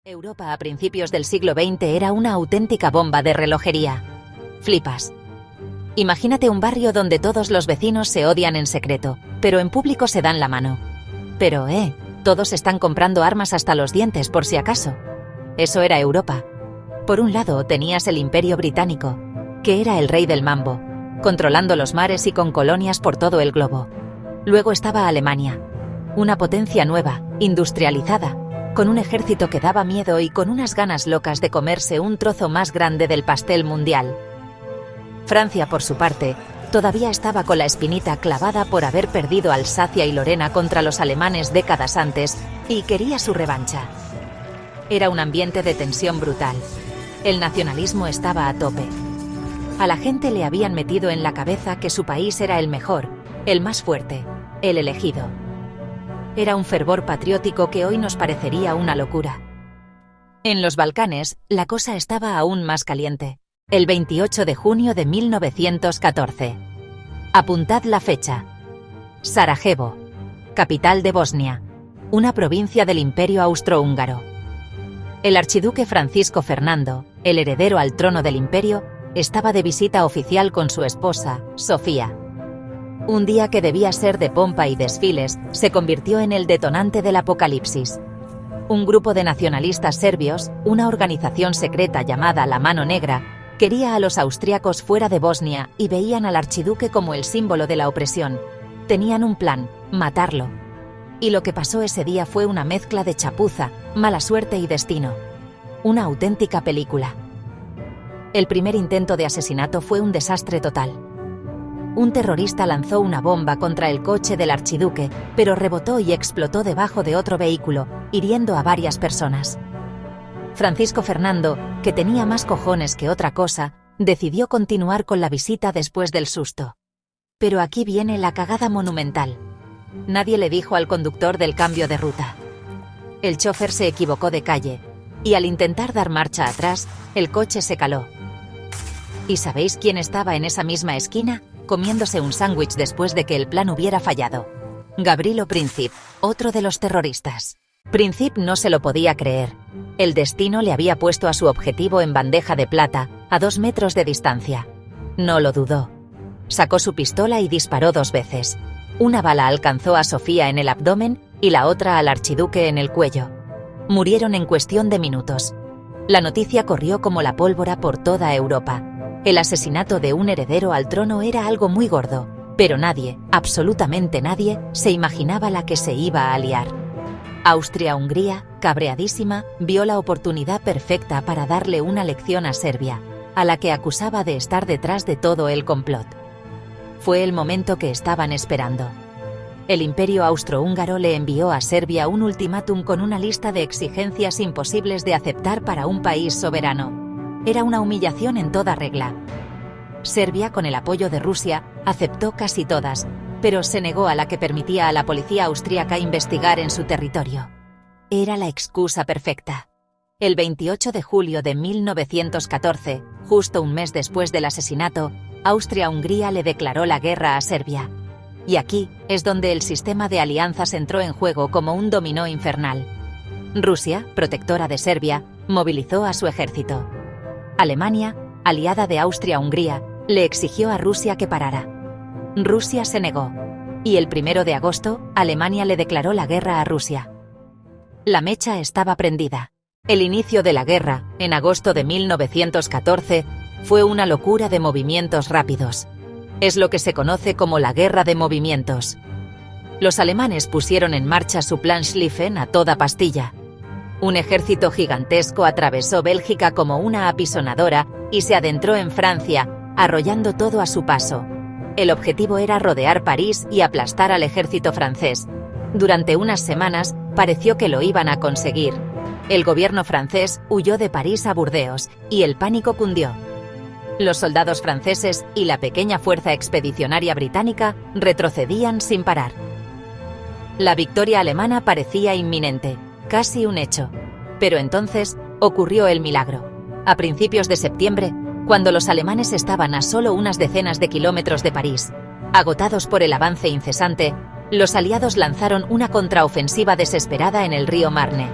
Europa a principios del siglo XX era una auténtica bomba de relojería. Flipas. Imagínate un barrio donde todos los vecinos se odian en secreto, pero en público se dan la mano. Pero, todos están comprando armas hasta los dientes por si acaso. Eso era Europa. Por un lado tenías el Imperio Británico, que era el rey del mambo, controlando los mares y con colonias por todo el globo. Luego estaba Alemania, una potencia nueva, industrializada, con un ejército que daba miedo y con unas ganas locas de comerse un trozo más grande del pastel mundial. Francia, por su parte, todavía estaba con la espinita clavada por haber perdido Alsacia y Lorena contra los alemanes décadas antes y quería su revancha. Era un ambiente de tensión brutal. El nacionalismo estaba a tope. A la gente le habían metido en la cabeza que su país era el mejor, el más fuerte, el elegido. Era un fervor patriótico que hoy nos parecería una locura. En los Balcanes, la cosa estaba aún más caliente. El 28 de junio de 1914. Apuntad la fecha. Sarajevo, capital de Bosnia, una provincia del Imperio Austrohúngaro. El archiduque Francisco Fernando, el heredero al trono del imperio, estaba de visita oficial con su esposa, Sofía. Un día que debía ser de pompa y desfiles, se convirtió en el detonante del apocalipsis. Un grupo de nacionalistas serbios, una organización secreta llamada La Mano Negra, quería a los austríacos fuera de Bosnia y veían al archiduque como el símbolo de la opresión. Tenían un plan: matarlo. Y lo que pasó ese día fue una mezcla de chapuza, mala suerte y destino. Una auténtica película. El primer intento de asesinato fue un desastre total. Un terrorista lanzó una bomba contra el coche del archiduque, pero rebotó y explotó debajo de otro vehículo, hiriendo a varias personas. Francisco Fernando, que tenía más cojones que otra cosa, decidió continuar con la visita después del susto. Pero aquí viene la cagada monumental. Nadie le dijo al conductor del cambio de ruta. El chofer se equivocó de calle, y al intentar dar marcha atrás, el coche se caló. ¿Y sabéis quién estaba en esa misma esquina, comiéndose un sándwich después de que el plan hubiera fallado? Gavrilo Princip, otro de los terroristas. Princip no se lo podía creer. El destino le había puesto a su objetivo en bandeja de plata, a 2 metros de distancia. No lo dudó. Sacó su pistola y disparó 2 veces. Una bala alcanzó a Sofía en el abdomen y la otra al archiduque en el cuello. Murieron en cuestión de minutos. La noticia corrió como la pólvora por toda Europa. El asesinato de un heredero al trono era algo muy gordo, pero nadie, absolutamente nadie, se imaginaba la que se iba a liar. Austria-Hungría, cabreadísima, vio la oportunidad perfecta para darle una lección a Serbia, a la que acusaba de estar detrás de todo el complot. Fue el momento que estaban esperando. El Imperio Austrohúngaro le envió a Serbia un ultimátum con una lista de exigencias imposibles de aceptar para un país soberano. Era una humillación en toda regla. Serbia, con el apoyo de Rusia, aceptó casi todas, pero se negó a la que permitía a la policía austríaca investigar en su territorio. Era la excusa perfecta. El 28 de julio de 1914, justo un mes después del asesinato, Austria-Hungría le declaró la guerra a Serbia. Y aquí es donde el sistema de alianzas entró en juego como un dominó infernal. Rusia, protectora de Serbia, movilizó a su ejército. Alemania, aliada de Austria-Hungría, le exigió a Rusia que parara. Rusia se negó. Y el 1 de agosto, Alemania le declaró la guerra a Rusia. La mecha estaba prendida. El inicio de la guerra, en agosto de 1914, fue una locura de movimientos rápidos. Es lo que se conoce como la guerra de movimientos. Los alemanes pusieron en marcha su plan Schlieffen a toda pastilla. Un ejército gigantesco atravesó Bélgica como una apisonadora y se adentró en Francia, arrollando todo a su paso. El objetivo era rodear París y aplastar al ejército francés. Durante unas semanas, pareció que lo iban a conseguir. El gobierno francés huyó de París a Burdeos, y el pánico cundió. Los soldados franceses y la pequeña fuerza expedicionaria británica retrocedían sin parar. La victoria alemana parecía inminente, casi un hecho. Pero entonces ocurrió el milagro. A principios de septiembre, cuando los alemanes estaban a solo unas decenas de kilómetros de París, agotados por el avance incesante, los aliados lanzaron una contraofensiva desesperada en el río Marne.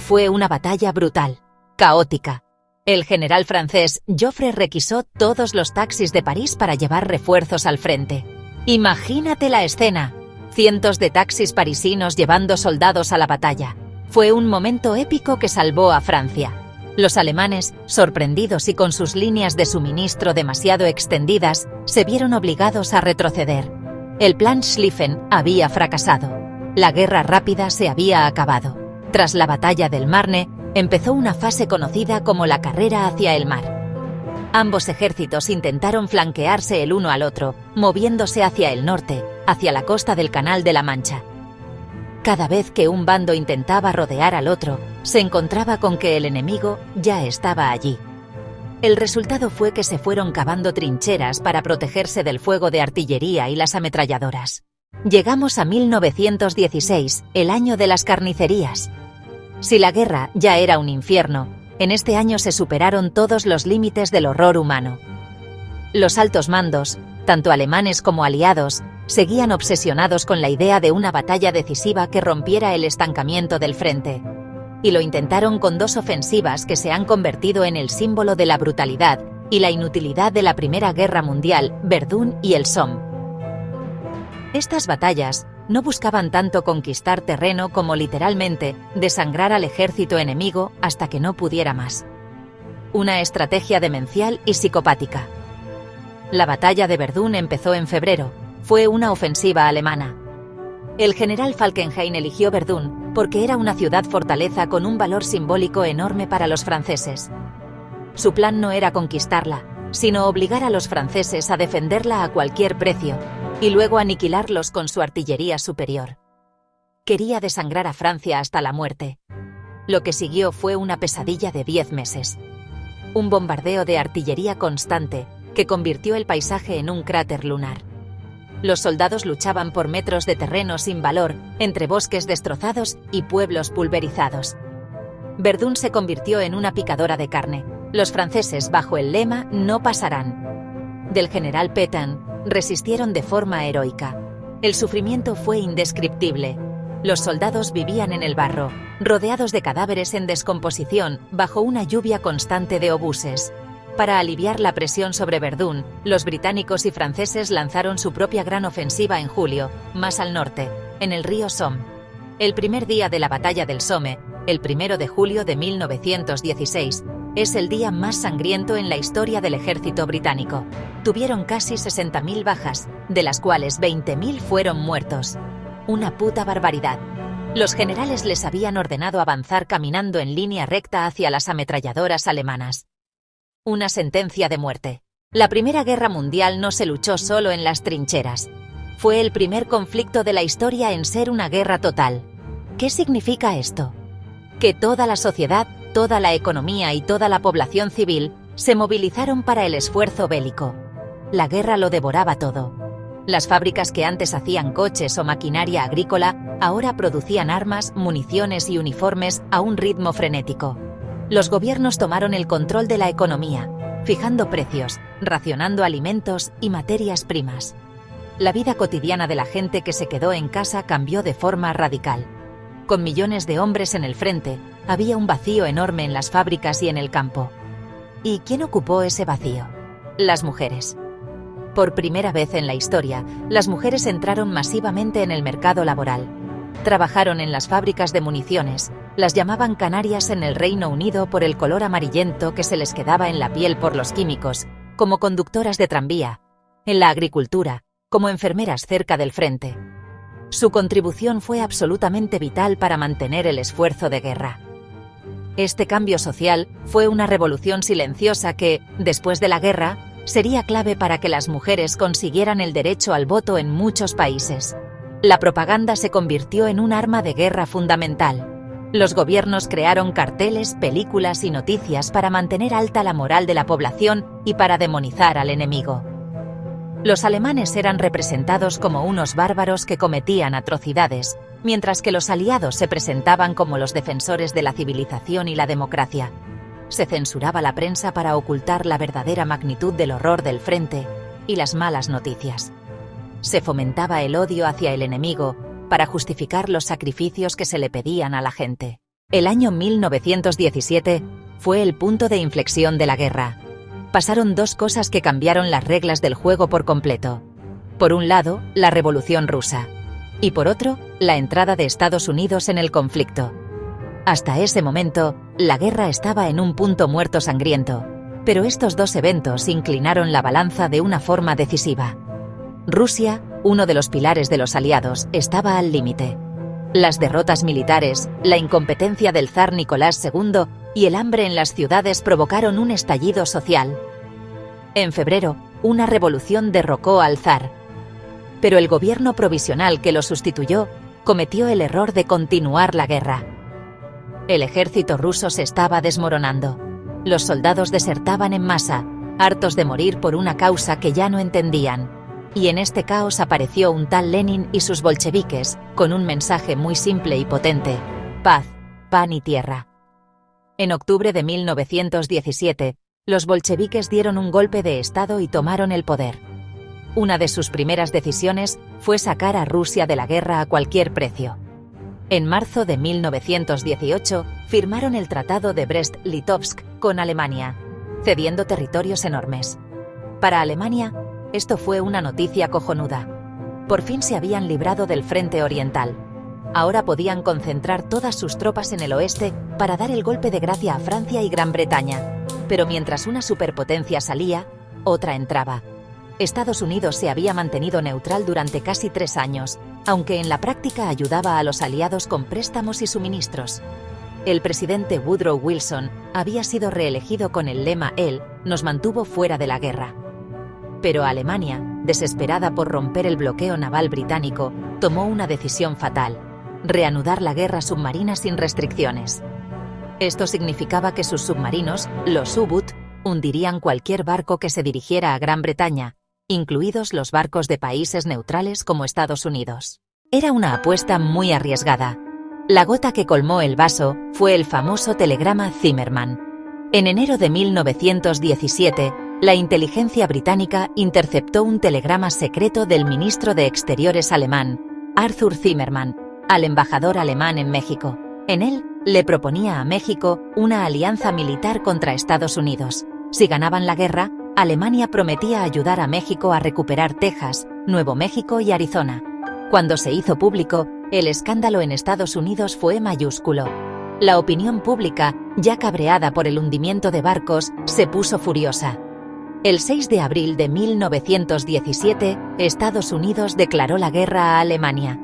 Fue una batalla brutal, caótica. El general francés Joffre requisó todos los taxis de París para llevar refuerzos al frente. Imagínate la escena. Cientos de taxis parisinos llevando soldados a la batalla. Fue un momento épico que salvó a Francia. Los alemanes, sorprendidos y con sus líneas de suministro demasiado extendidas, se vieron obligados a retroceder. El plan Schlieffen había fracasado. La guerra rápida se había acabado. Tras la batalla del Marne, empezó una fase conocida como la carrera hacia el mar. Ambos ejércitos intentaron flanquearse el uno al otro, moviéndose hacia el norte, hacia la costa del Canal de la Mancha. Cada vez que un bando intentaba rodear al otro, se encontraba con que el enemigo ya estaba allí. El resultado fue que se fueron cavando trincheras para protegerse del fuego de artillería y las ametralladoras. Llegamos a 1916, el año de las carnicerías. Si la guerra ya era un infierno, en este año se superaron todos los límites del horror humano. Los altos mandos, tanto alemanes como aliados, seguían obsesionados con la idea de una batalla decisiva que rompiera el estancamiento del frente. Y lo intentaron con dos ofensivas que se han convertido en el símbolo de la brutalidad y la inutilidad de la Primera Guerra Mundial, Verdún y el Somme. Estas batallas no buscaban tanto conquistar terreno como literalmente desangrar al ejército enemigo hasta que no pudiera más. Una estrategia demencial y psicopática. La batalla de Verdún empezó en febrero. Fue una ofensiva alemana. El general Falkenhayn eligió Verdún porque era una ciudad-fortaleza con un valor simbólico enorme para los franceses. Su plan no era conquistarla, sino obligar a los franceses a defenderla a cualquier precio, y luego aniquilarlos con su artillería superior. Quería desangrar a Francia hasta la muerte. Lo que siguió fue una pesadilla de 10 meses. Un bombardeo de artillería constante que convirtió el paisaje en un cráter lunar. Los soldados luchaban por metros de terreno sin valor, entre bosques destrozados y pueblos pulverizados. Verdún se convirtió en una picadora de carne. Los franceses, bajo el lema «No pasarán» del general Pétain, resistieron de forma heroica. El sufrimiento fue indescriptible. Los soldados vivían en el barro, rodeados de cadáveres en descomposición, bajo una lluvia constante de obuses. Para aliviar la presión sobre Verdún, los británicos y franceses lanzaron su propia gran ofensiva en julio, más al norte, en el río Somme. El primer día de la batalla del Somme, el 1 de julio de 1916, es el día más sangriento en la historia del ejército británico. Tuvieron casi 60.000 bajas, de las cuales 20.000 fueron muertos. Una puta barbaridad. Los generales les habían ordenado avanzar caminando en línea recta hacia las ametralladoras alemanas. Una sentencia de muerte. La Primera Guerra Mundial no se luchó solo en las trincheras. Fue el primer conflicto de la historia en ser una guerra total. ¿Qué significa esto? Que toda la sociedad, toda la economía y toda la población civil se movilizaron para el esfuerzo bélico. La guerra lo devoraba todo. Las fábricas que antes hacían coches o maquinaria agrícola, ahora producían armas, municiones y uniformes a un ritmo frenético. Los gobiernos tomaron el control de la economía, fijando precios, racionando alimentos y materias primas. La vida cotidiana de la gente que se quedó en casa cambió de forma radical. Con millones de hombres en el frente, había un vacío enorme en las fábricas y en el campo. ¿Y quién ocupó ese vacío? Las mujeres. Por primera vez en la historia, las mujeres entraron masivamente en el mercado laboral. Trabajaron en las fábricas de municiones. Las llamaban canarias en el Reino Unido por el color amarillento que se les quedaba en la piel por los químicos, como conductoras de tranvía, en la agricultura, como enfermeras cerca del frente. Su contribución fue absolutamente vital para mantener el esfuerzo de guerra. Este cambio social fue una revolución silenciosa que, después de la guerra, sería clave para que las mujeres consiguieran el derecho al voto en muchos países. La propaganda se convirtió en un arma de guerra fundamental. Los gobiernos crearon carteles, películas y noticias para mantener alta la moral de la población y para demonizar al enemigo. Los alemanes eran representados como unos bárbaros que cometían atrocidades, mientras que los aliados se presentaban como los defensores de la civilización y la democracia. Se censuraba la prensa para ocultar la verdadera magnitud del horror del frente y las malas noticias. Se fomentaba el odio hacia el enemigo para justificar los sacrificios que se le pedían a la gente. El año 1917 fue el punto de inflexión de la guerra. Pasaron dos cosas que cambiaron las reglas del juego por completo. Por un lado, la Revolución Rusa. Y por otro, la entrada de Estados Unidos en el conflicto. Hasta ese momento, la guerra estaba en un punto muerto sangriento, pero estos dos eventos inclinaron la balanza de una forma decisiva. Rusia, uno de los pilares de los aliados, estaba al límite. Las derrotas militares, la incompetencia del zar Nicolás II y el hambre en las ciudades provocaron un estallido social. En febrero, una revolución derrocó al zar. Pero el gobierno provisional que lo sustituyó cometió el error de continuar la guerra. El ejército ruso se estaba desmoronando. Los soldados desertaban en masa, hartos de morir por una causa que ya no entendían. Y en este caos apareció un tal Lenin y sus bolcheviques, con un mensaje muy simple y potente: paz, pan y tierra. En octubre de 1917, los bolcheviques dieron un golpe de estado y tomaron el poder. Una de sus primeras decisiones fue sacar a Rusia de la guerra a cualquier precio. En marzo de 1918, firmaron el Tratado de Brest-Litovsk con Alemania, cediendo territorios enormes. Para Alemania, esto fue una noticia cojonuda. Por fin se habían librado del frente oriental. Ahora podían concentrar todas sus tropas en el oeste para dar el golpe de gracia a Francia y Gran Bretaña. Pero mientras una superpotencia salía, otra entraba. Estados Unidos se había mantenido neutral durante casi 3 años, aunque en la práctica ayudaba a los aliados con préstamos y suministros. El presidente Woodrow Wilson había sido reelegido con el lema «Él nos mantuvo fuera de la guerra». Pero Alemania, desesperada por romper el bloqueo naval británico, tomó una decisión fatal: reanudar la guerra submarina sin restricciones. Esto significaba que sus submarinos, los U-Boot, hundirían cualquier barco que se dirigiera a Gran Bretaña, incluidos los barcos de países neutrales como Estados Unidos. Era una apuesta muy arriesgada. La gota que colmó el vaso fue el famoso telegrama Zimmermann. En enero de 1917, la inteligencia británica interceptó un telegrama secreto del ministro de Exteriores alemán, Arthur Zimmermann, al embajador alemán en México. En él, le proponía a México una alianza militar contra Estados Unidos. Si ganaban la guerra, Alemania prometía ayudar a México a recuperar Texas, Nuevo México y Arizona. Cuando se hizo público, el escándalo en Estados Unidos fue mayúsculo. La opinión pública, ya cabreada por el hundimiento de barcos, se puso furiosa. El 6 de abril de 1917, Estados Unidos declaró la guerra a Alemania.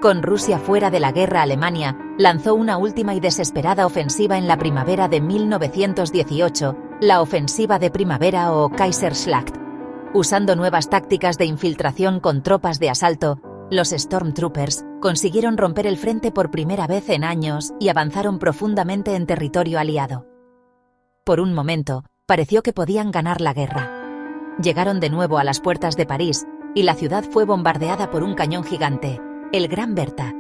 Con Rusia fuera de la guerra, Alemania lanzó una última y desesperada ofensiva en la primavera de 1918, la ofensiva de primavera o Kaiserschlacht. Usando nuevas tácticas de infiltración con tropas de asalto, los Stormtroopers consiguieron romper el frente por primera vez en años y avanzaron profundamente en territorio aliado. Por un momento, pareció que podían ganar la guerra. Llegaron de nuevo a las puertas de París y la ciudad fue bombardeada por un cañón gigante, el Gran Bertha.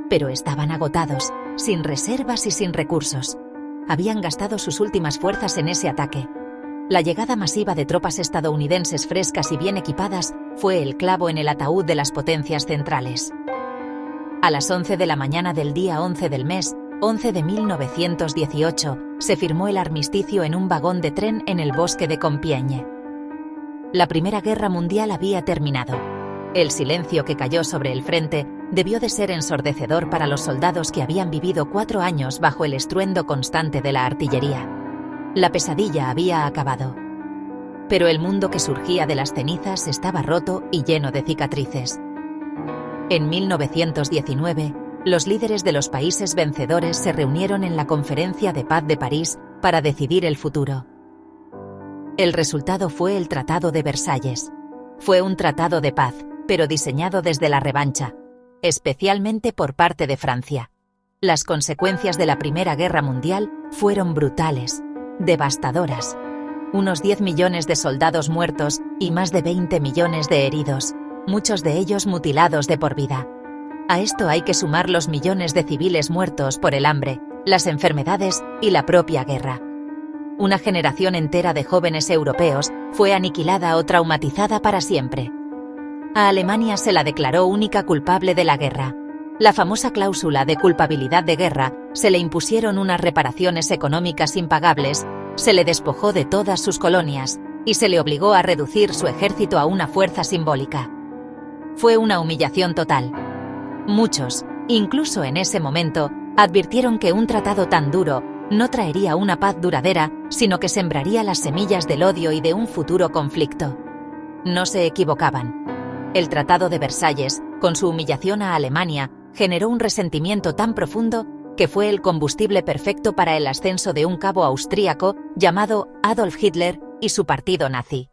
Pero estaban agotados, sin reservas y sin recursos. Habían gastado sus últimas fuerzas en ese ataque. La llegada masiva de tropas estadounidenses frescas y bien equipadas fue el clavo en el ataúd de las potencias centrales. A las 11 de la mañana del día 11 del mes 11 de 1918, se firmó el armisticio en un vagón de tren en el bosque de Compiègne. La Primera Guerra Mundial había terminado. El silencio que cayó sobre el frente debió de ser ensordecedor para los soldados que habían vivido 4 años bajo el estruendo constante de la artillería. La pesadilla había acabado. Pero el mundo que surgía de las cenizas estaba roto y lleno de cicatrices. En 1919, los líderes de los países vencedores se reunieron en la Conferencia de Paz de París para decidir el futuro. El resultado fue el Tratado de Versalles. Fue un tratado de paz, pero diseñado desde la revancha, especialmente por parte de Francia. Las consecuencias de la Primera Guerra Mundial fueron brutales, devastadoras. Unos 10 millones de soldados muertos y más de 20 millones de heridos, muchos de ellos mutilados de por vida. A esto hay que sumar los millones de civiles muertos por el hambre, las enfermedades y la propia guerra. Una generación entera de jóvenes europeos fue aniquilada o traumatizada para siempre. A Alemania se la declaró única culpable de la guerra. la famosa cláusula de culpabilidad de guerra, se le impusieron unas reparaciones económicas impagables, se le despojó de todas sus colonias, y se le obligó a reducir su ejército a una fuerza simbólica. Fue una humillación total. Muchos, incluso en ese momento, advirtieron que un tratado tan duro no traería una paz duradera, sino que sembraría las semillas del odio y de un futuro conflicto. No se equivocaban. El Tratado de Versalles, con su humillación a Alemania, generó un resentimiento tan profundo que fue el combustible perfecto para el ascenso de un cabo austríaco llamado Adolf Hitler y su partido nazi.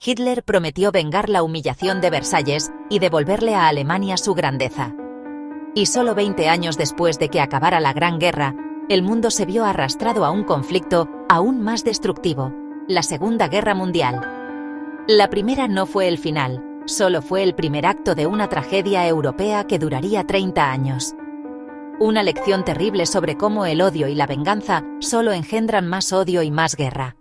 Hitler prometió vengar la humillación de Versalles y devolverle a Alemania su grandeza. Y solo 20 años después de que acabara la Gran Guerra, el mundo se vio arrastrado a un conflicto aún más destructivo, la Segunda Guerra Mundial. La primera no fue el final, solo fue el primer acto de una tragedia europea que duraría 30 años. Una lección terrible sobre cómo el odio y la venganza solo engendran más odio y más guerra.